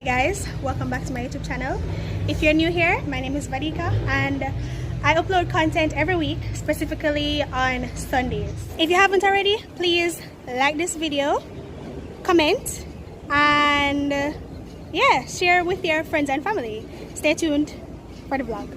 Hey guys, welcome back to my YouTube channel. If you're new here, my name is Vadika and I upload content every week, specifically on Sundays. If you haven't already, please like this video, comment, and yeah, share with your friends and family. Stay tuned for the vlog.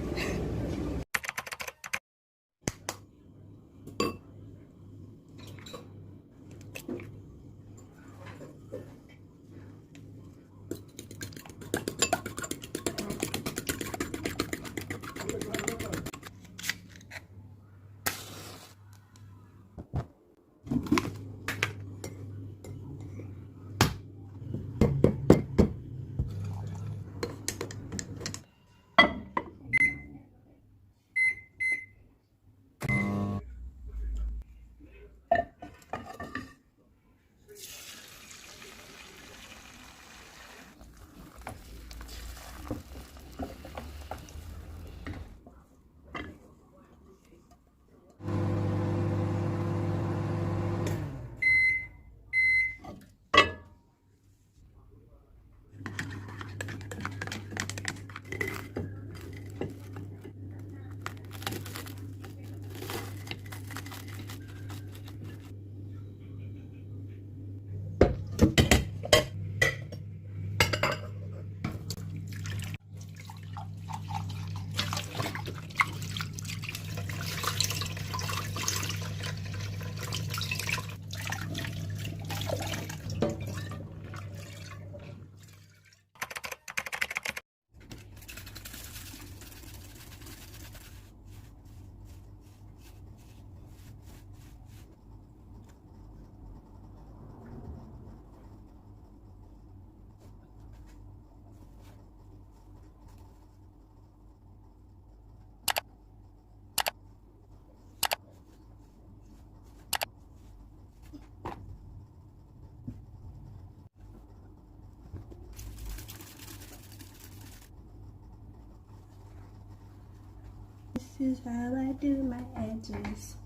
This is how I do my edges.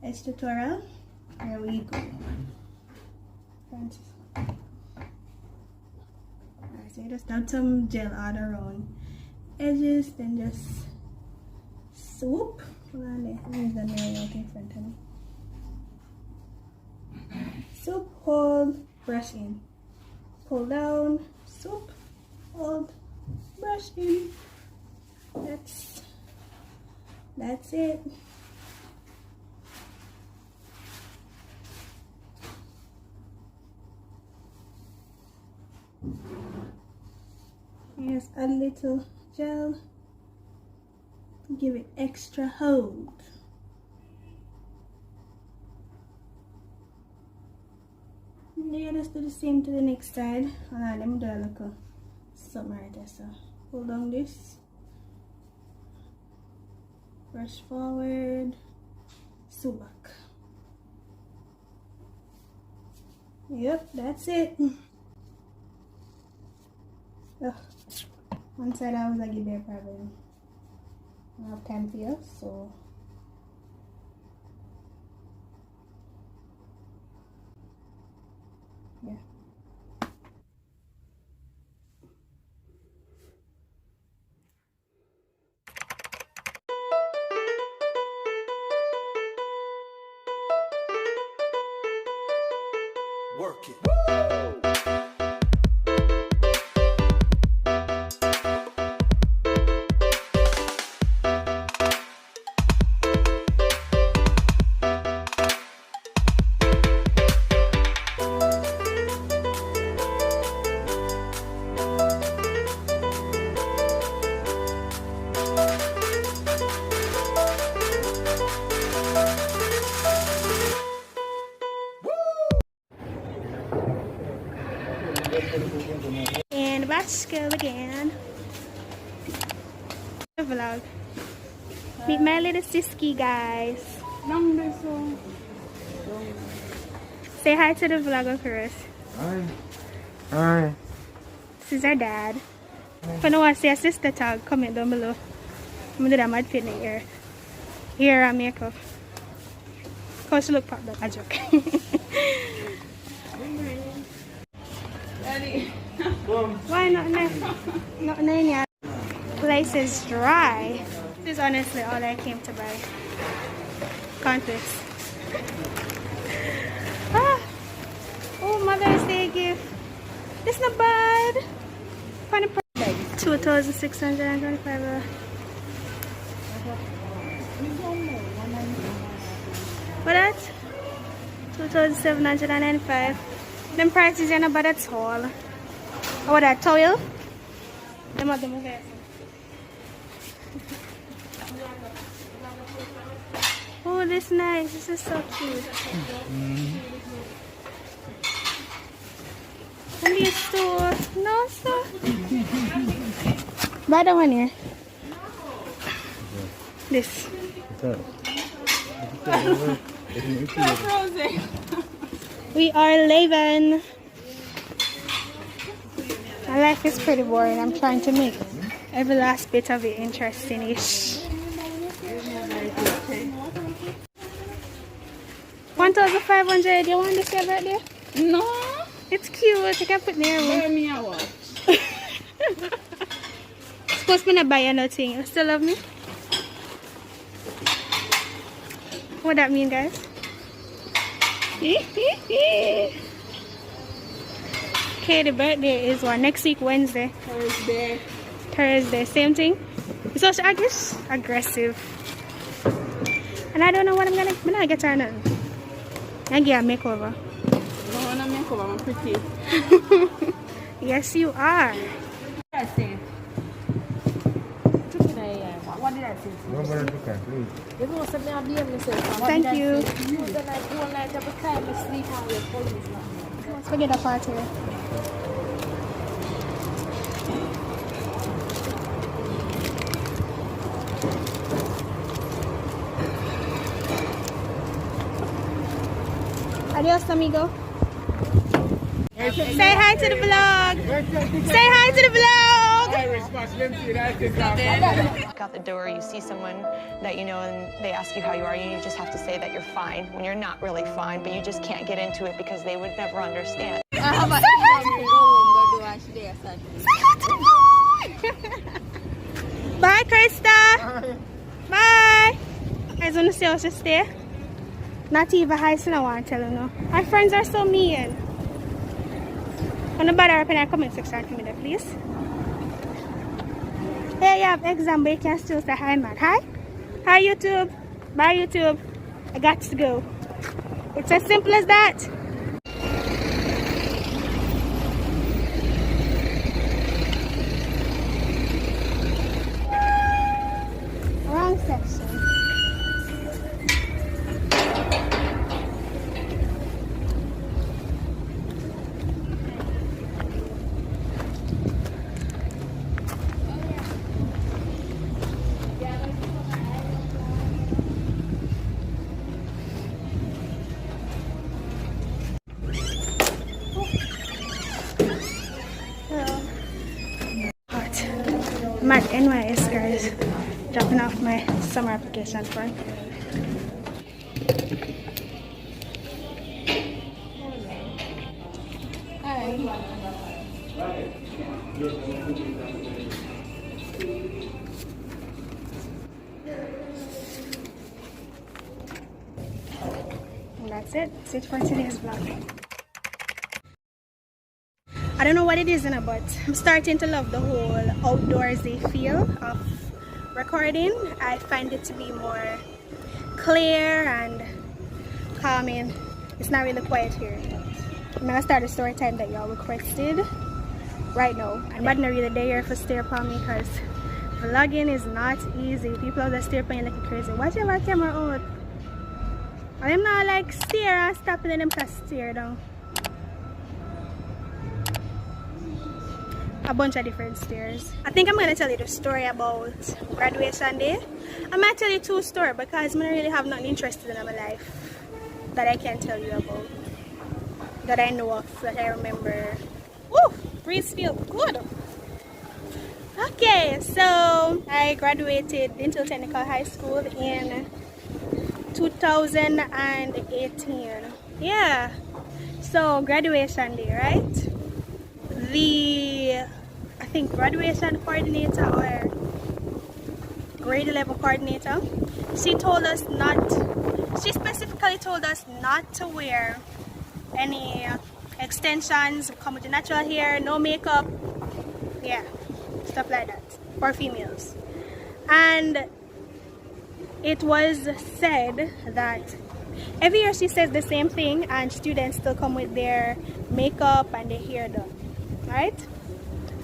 Edge tutorial. Here we go. Francis. Alright, so you just dab some gel all around edges, then just swoop. Hold on there. There's the mirror out in front of me. Swoop, hold, brush in. Pull down, swoop, hold, brush in. That's it. Here's a little gel to give it extra hold. And yeah, just do the same to the next side. Hold on, let me do a little something right there. So hold down this. Brush forward, swoop back. Yep, that's it. Ugh. One side I was like, give me a problem. I don't have time for you, so. Yeah. Work it. And batch go again. The vlog. Meet my little sisky, guys. Say hi to the vlogger first. Hi. Hi. This is our dad. If you know what say a sister tag, comment down below. I'm gonna do that mad fit in the ear. Hair and makeup. Cause she look pop that a joke. Daddy. Why not? Not in place is dry. This is honestly all I came to buy. Conflicts. Ah. Oh, Mother's Day gift. It's not bad. Funny price. 2,625. What that? 2,795. Them prices are not bad at all. What that towel? Them are the movie. Oh, this is nice. This is so cute. And these two, no, so. Buy the one here. This. We are leaving. My life is pretty boring. I'm trying to make every last bit of it interesting-ish. 1,500. You want this your birthday? No. It's cute. You can put near me. Buy me a watch. Supposed to not buy you nothing. You still love me? What that mean, guys? Okay, the birthday is what? Next week, Wednesday. Thursday. Same thing. It's also aggressive. And I don't know what I'm gonna get her nothing. I get a makeover. No, I'm not makeover. I'm pretty. Yes, you are. What did I say? What did I say? Nobody look at please. Thank you. Let's Let's forget that part here. Adios, amigo. Say hi to the vlog. Say hi to the vlog. Out the door, you see someone that you know and they ask you how you are, you just have to say that you're fine when you're not really fine, but you just can't get into it because they would never understand. Bye, Krista. Bye. I just want to say I was just there. Not even high, so I want to tell you no. My friends are so mean. On the bother up in the comment section to me there, please. Hey, you have exam, but you can still say hi, man. Hi? Hi, YouTube. Bye, YouTube. I got to go. It's as simple as that. Wrong section. I'm at NYS, guys, dropping off my summer application form. And that's it. That's it for today's vlog. I don't know what it is, but I'm starting to love the whole outdoorsy feel of recording. I find it to be more clear and calming. It's not really quiet here. I'm gonna start a story time that y'all requested right now. I'm not really there for stare upon me because vlogging is not easy. People out there stare upon you looking crazy. Watch your camera out. I'm not like stare and stop and then them can stare down. A bunch of different stairs. I think I'm going to tell you the story about graduation day. I might tell you two stories because I don't really have nothing interesting in my life that I can tell you about, that I know of, that I remember. Woo! Breeze feel good. Okay, so I graduated into technical high school in 2018. Yeah, so graduation day, right? the, I think, graduation coordinator or grade 11 coordinator, she specifically told us not to wear any extensions, come with the natural hair, no makeup, yeah, stuff like that for females. And it was said that every year she says the same thing and students still come with their makeup and their hair done, right?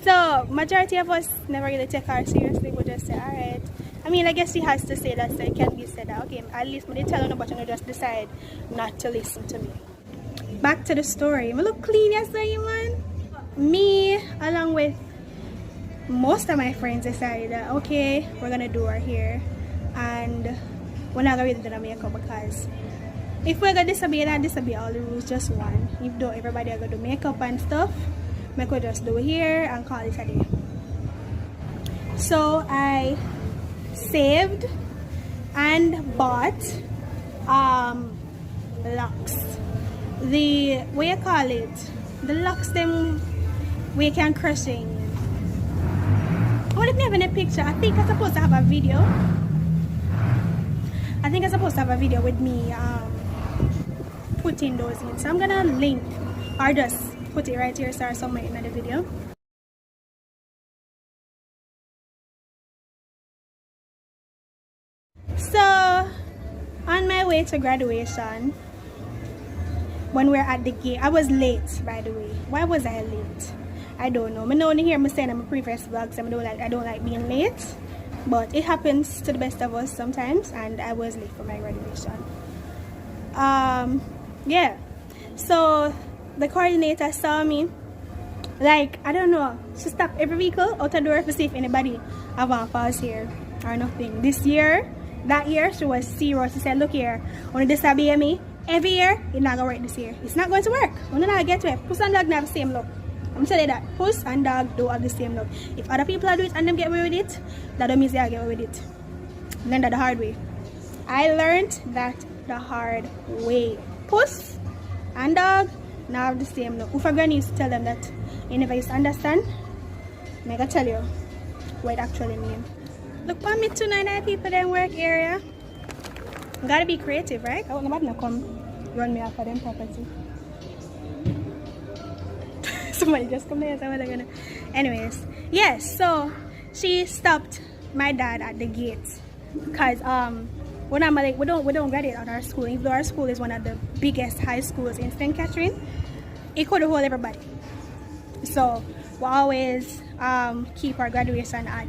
So majority of us never really take her seriously. We just say, alright. I mean, I guess she has to say that, so it can be said that, okay, at least when they tell you, but you just decide not to listen to me. Back to the story. I look clean yesterday, man. Me, along with most of my friends, decided that, okay, we're gonna do our hair and we're not gonna really do the makeup, because if we're gonna disobey all the rules, just one. If don't everybody are gonna do makeup and stuff, I could just do hair and call it a day. So I saved and bought locks. The what you call it? The locks them we can crushing. I wouldn't have any picture. I think I'm supposed to have a video. I think I'm supposed to have a video with me putting those in. So I'm gonna link or just put it right here so somewhere in the video. So on my way to graduation, when we're at the gate, I was late, by the way. Why was I late? I don't know. I know only hear me saying in my previous vlogs I don't like being late, but it happens to the best of us sometimes, and I was late for my graduation. Yeah. So the coordinator saw me, like, I don't know, she stopped every vehicle out the door to see if anybody have on false here or nothing. That year she was zero. She said, look here, when you disobey me every year, it's not gonna work this year. It's not going to work. When you not get to it, puss and dog have the same look. I'm telling you that puss and dog don't have the same look. If other people are doing it and them get away with it, that don't mean they get away with it. Learn that the hard way. I learned that the hard way. Puss and dog now have the same look. If a granny used to tell them that you never used to understand, I'm gonna tell you what it actually means. Look for me tonight, people in work area. Gotta be creative, right? I want nobody to come run me off of them property. Somebody just come here, so what they're gonna. Anyways, yes, so she stopped my dad at the gate because we don't graduate at our school. Even though our school is one of the biggest high schools in St. Catherine, it could hold everybody. So we always keep our graduation at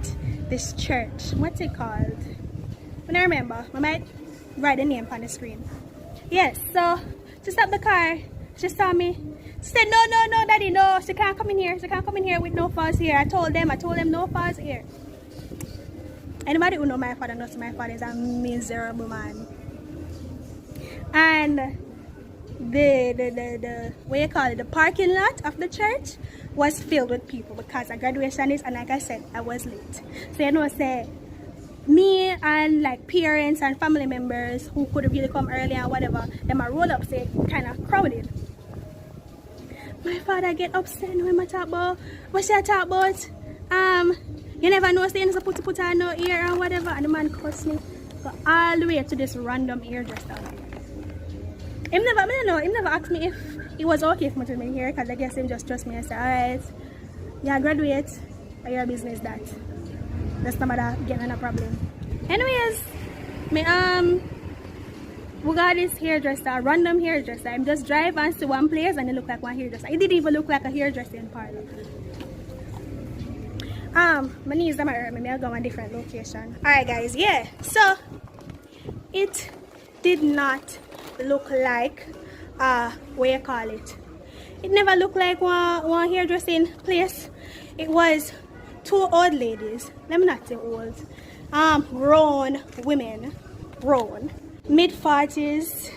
this church. What's it called? When I remember, I might write the name on the screen. Yes, so she stopped the car. She saw me. She said, no, daddy, no. She can't come in here. She can't come in here with no false hair. I told them no false hair. Anybody who know my father knows my father is a miserable man. And the what you call it, the parking lot of the church was filled with people because our graduation is, and like I said, I was late. So you know, say me and like parents and family members who could have really come early and whatever, them a roll up, say kind of crowded. My father get upset when I talk about what she talk about. You never know, say you're supposed to put on no ear and whatever, and the man cussed me. Go all the way to this random hairdresser. Him never asked me if it was okay for me to make hair, because I guess him just trust me and say, alright, yeah, graduate, but your business that. That's not matter getting a problem. Anyways, we got this hairdresser, random hairdresser. I'm just drive and see one place and it look like one hairdresser. It didn't even look like a hairdressing parlor. My knees are hurt me. I'll go on a different location. Alright guys, yeah. So it did not look like what you call it. It never looked like one hairdressing place. It was two old ladies. Let me not say old. Grown women. Grown. Mid-40s,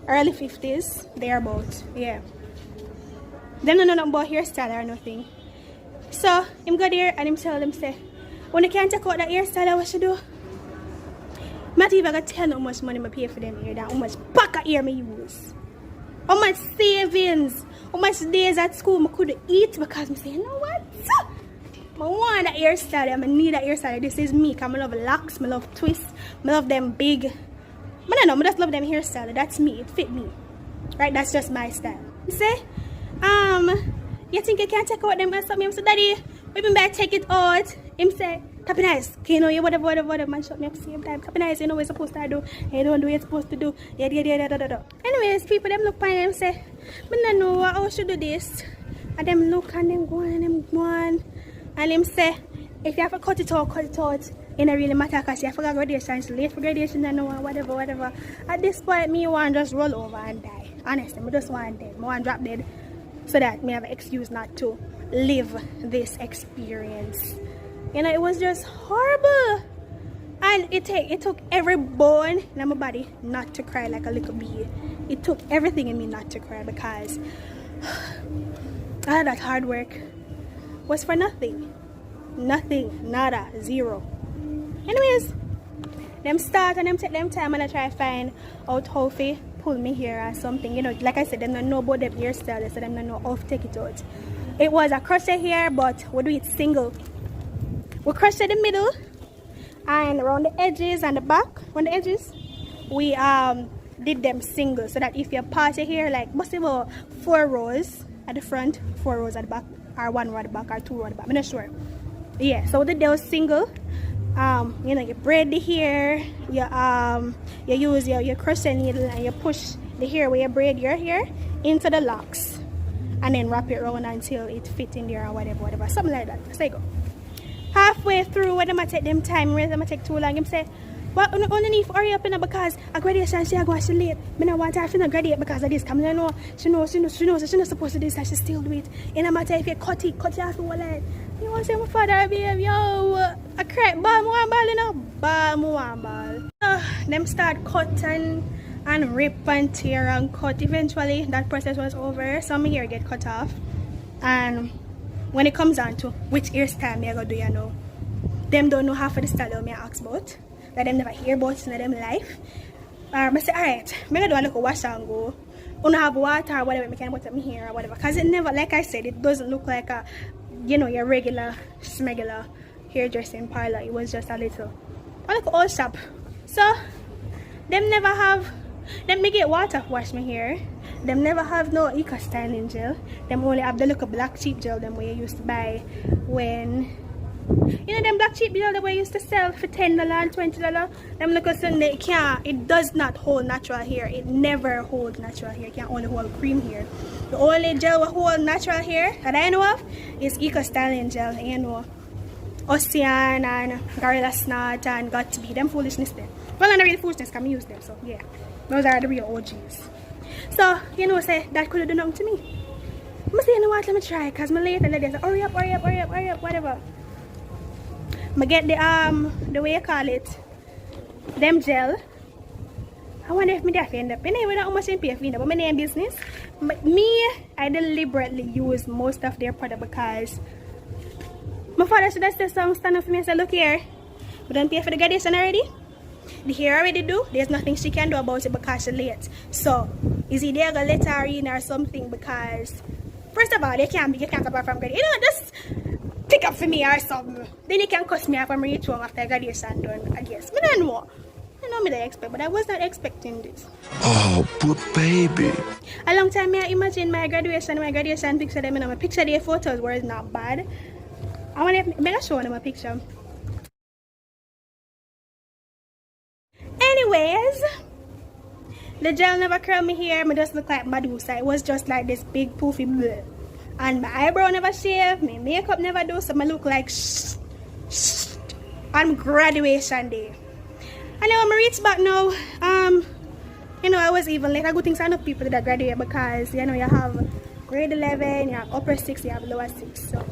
early 50s, thereabout. Yeah. Them don't know nothing about hairstyle or nothing. So him go there and him tell them, say, when you can't take out that hairstyle, what you do? I'm not even gonna tell how much money I pay for them hair, that how much pack of hair I use. How much savings, how much days at school I could eat because I say, you know what? I want that hairstyle, I need that hairstyle. This is me, because I love locks, I love twists, I love them big. I don't know, I just love them hairstyle. That's me, it fit me. Right, that's just my style. You say, you think you can take out them or something? I say, Daddy, maybe I take it out. Him say, Cappy nice, you know, you whatever, man, shut me up same time. Cappy nice, you know what you're supposed to do, you don't do what you're supposed to do. Yeah. Anyways, people, them look fine and say, I don't know how I should do this. And them look and them go and them go on. And him say, if you have to cut it out, it don't really matter because you forgot graduation, it's late for graduation, and whatever. At this point, me want to just roll over and die. Honestly, I just want dead. I want to drop dead so that I have an excuse not to live this experience. You know, it was just horrible. And it took every bone in my body not to cry like a little bee. It took everything in me not to cry because all that hard work was for nothing. Nothing, nada, zero. Anyways, them start and them take them time and I try to find out how to pull me hair or something. You know, like I said, them don't know about them hairstyle, so them don't know how to take it out. It was a crochet hair, but we do it single. We crochet the middle and around the edges and the back, on the edges, we did them single so that if you part your hair, like must have about 4 rows at the front, 4 rows at the back, or 1 row at the back, or 2 rows at the back. I'm not sure. Yeah, so we did those single. You know, you braid the hair, you use your crochet needle and you push the hair where you braid your hair into the locks and then wrap it around until it fits in there or whatever, something like that. So you go. Halfway through, when I'm take them time, when I'm take too long, I'm say, well, underneath hurry up because a graduation she go she late. I don't want her to graduate because of this. Come on, know she knows she's not supposed to do this and she still do it. And I'm if you cut it off the whole line. You want to say my father behave, yo, a crack ball, one ball, you know, one ball. Them start cut and rip and tear and cut. Eventually, that process was over. Some hair get cut off. And when it comes down to which hairstyle me I go do, you know, them don't know half of the style me I ask about. That them never hear about in them life. I say, alright, I'm going to do a little wash and go. I don't have water or whatever, I can put my hair or whatever. Because it never, like I said, it doesn't look like a, you know, your regular, smegular hairdressing parlor. It was just a little old shop. So, them never have, them me get water to wash my hair. Them never have no eco styling gel. Them only have the little black cheap gel them we used to buy when, you know, them black cheap gel that we used to sell for $10 and $20. Them look at they can't, it does not hold natural hair. It never holds natural hair. It can only hold cream hair. The only gel that hold natural hair that I know of is eco styling gel. You know, Ocean and Gorilla Snot and Got to Be. Them foolishness there. Well, not really foolishness, can use them. So yeah, those are the real OGs. So you know, say that could have done nothing to me. I say, you know what, let me try, cause my late and they say, hurry up, whatever. I get the way you call it, them gel. I wonder if me that end up. Anyway, not how much I pay for it, but my name business. But me, I deliberately use most of their product because my father should have said some stand up for me and say, look here, we don't pay for the graduation already. The hair already do. There's nothing she can do about it because she's late. So is he there gonna let her in or something? Because first of all, you can't apart from graduation. You know, just pick up for me or something. Then you can cuss me off when I reach home after graduation done, I guess. I don't know. I know me that I expect, but I was not expecting this. Oh, poor baby. A long time I imagine my graduation picture them, and my picture their photos were not bad. I want to show them a picture. Anyways, the gel never curled me hair. I just look like Medusa. It was just like this big poofy bleh. And my eyebrow never shaved. My makeup never do. So I look like on graduation day. And now when I reach back now, you know, I was even late. I good things I know people that graduate because, you know, you have grade 11, you have upper 6, you have lower 6. So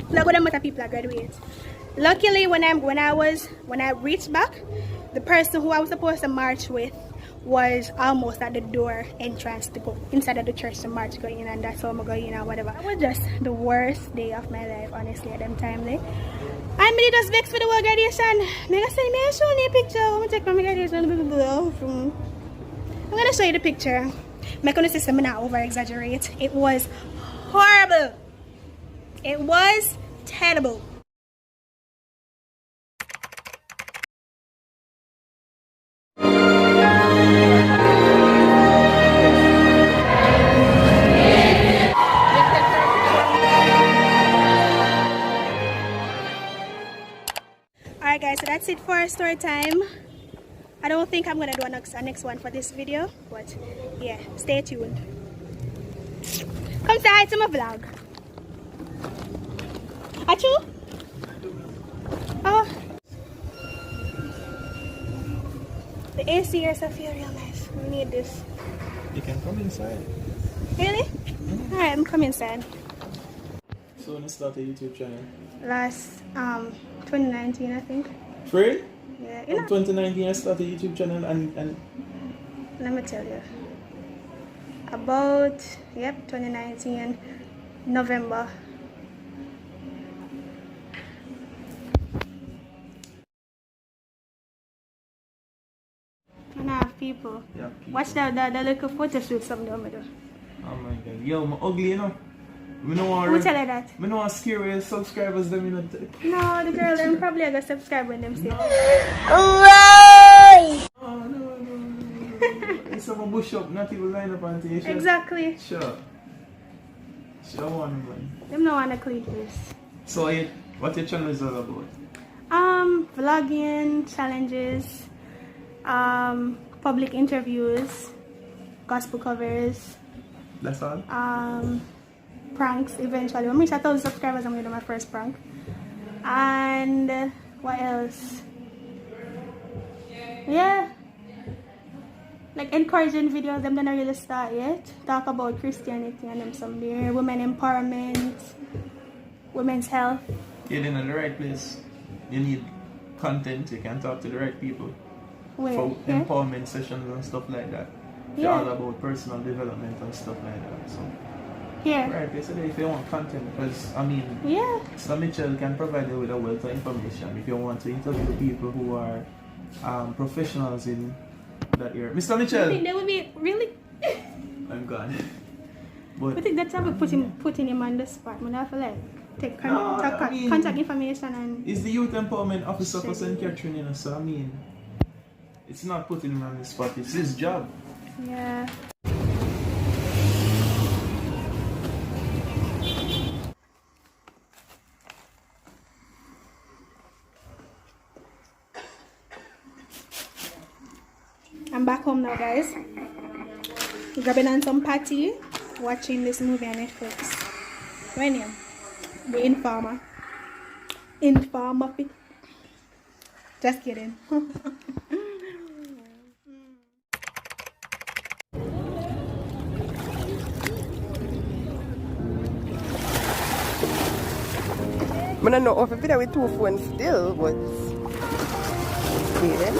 look at the people that graduate. Luckily, when I reached back, the person who I was supposed to march with was almost at the door entrance to go inside of the church to march going in, and that's how I'm going in or whatever. It was just the worst day of my life, honestly, at them time. I'm really just vexed for the whole graduation. I'm gonna say, may I show you a picture? I'm gonna take my graduation. I'm gonna show you the picture. I'm gonna say I'm not over exaggerate. It was horrible. It was terrible. Alright guys, so that's it for story time. I don't think I'm gonna do a next one for this video, but yeah, stay tuned. Come say hi to my vlog. Achoo? Oh, the AC here so feel real nice. We need this. You can come inside. Really? Alright, I'm coming inside. So when you start a YouTube channel? Last 2019 I think. Free? Yeah, In 2019 I started a YouTube channel and let me tell you. About 2019 November. People. yeah, people. Watch that little photo shoot some of them. Oh my god. Yo, I'm ugly, you know. We don't want Who tell you that? we don't want scare your subscribers them, you know. No, the girl them probably gonna subscribe when them see. Oh no. It's a bush up, not even line up until you should. Exactly. Sure. Sure one man. Them no wanna click this. So what your channel is all about? Vlogging, challenges, public interviews, gospel covers, That's all? pranks eventually. When I reach 1,000 subscribers, I'm gonna do my first prank. And what else? Yeah. Like encouraging videos, them don't really start yet. Talk about Christianity and them some there. Women empowerment, women's health. You're in the right place. You need content, you can talk to the right people. Where? For Yeah. empowerment sessions and stuff like that. They're Yeah. all about personal development and stuff like that. So Yeah. right, basically if you want content, because I mean Yeah. Mr. Mitchell can provide you with a wealth of information if you want to interview people who are professionals in that area. Mr. I Mitchell! think that would be really. I'm gone. I But think that's how we putting him on the spot. I have to like take No, I mean- contact information and. he's the youth empowerment officer for St. Catherine, you know, so I mean it's not putting him on the spot, it's his job. Yeah. I'm back home now, guys. Grabbing on some patty, watching this movie on Netflix. When you? The Informer. Informer. Just kidding. I don't know if I video with 2 phones still, but then.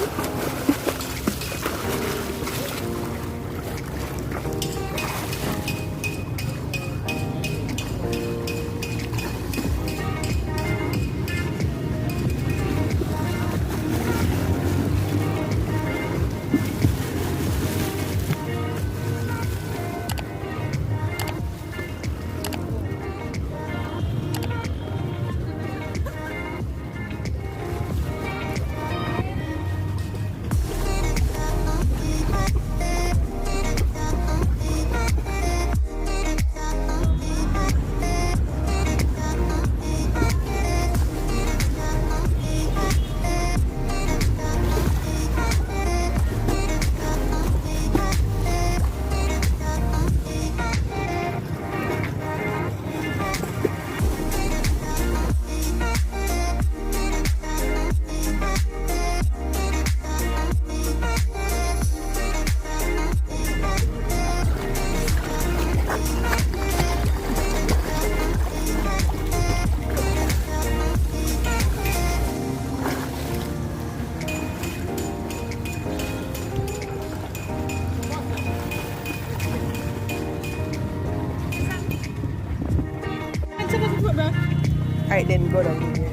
Alright then, go down here.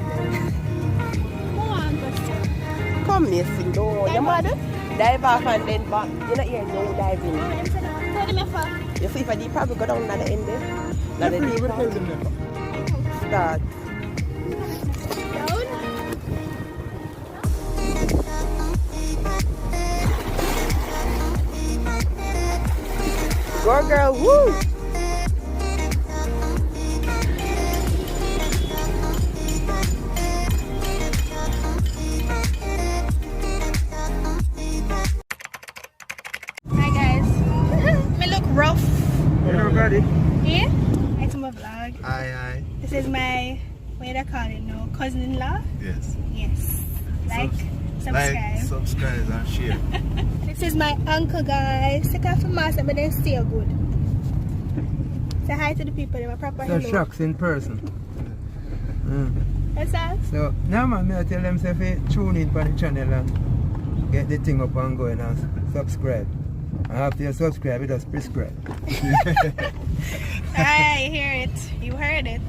Come here, sit down. Your mother? Dive off and then back. You're not here, no diving. them here for? You see if I did probably go down at the end there. At the deep part. Start. Down? Go girl, woo! Hi guys. Me look rough. Everybody. Yeah? It's my vlog. Aye. This is my, what do I call it now? Cousin-in-law? Yes. Yes. Like, subscribe. Like, subscribe and share. This is my uncle, guys. Take off the mask, but then still good. Say hi to the people. They were proper So hello. shocks in person. What's that? So now man, I tell them say if you tune in for the channel and get the thing up and going and subscribe. And after you subscribe, you just prescribe. Alright, you hear it. You heard it.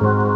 Bye.